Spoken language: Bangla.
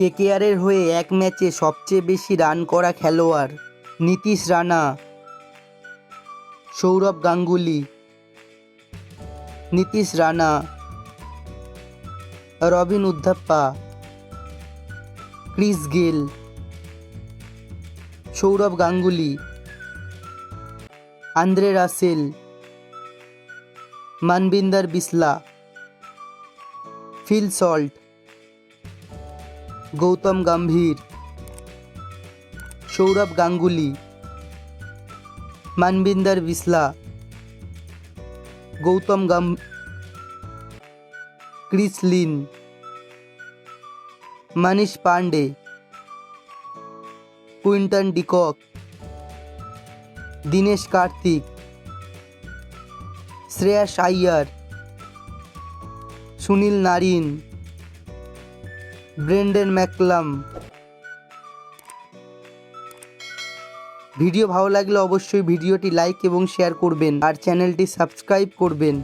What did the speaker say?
কেকেআরের হয়ে এক ম্যাচে সবচেয়ে বেশি রান করা খেলোয়াড় Nitish Rana, Sourav Ganguly, Nitish Rana, Robin Uthappa, Chris Gayle, Sourav Ganguly, Andre Russell, Manvinder Bisla, Phil Salt, Gautam Gambhir, Sourav Ganguly, Manvinder Bisla, Gautam Chris Lynn, Manish Pandey, Quinton de Kock, Dinesh Karthik, Shreyas Iyer, Sunil Narine, Brendon McCullum. Video ভালো লাগলে অবশ্যই ভিডিওটি লাইক এবং শেয়ার করবেন আর চ্যানেলটি সাবস্ক্রাইব করবেন।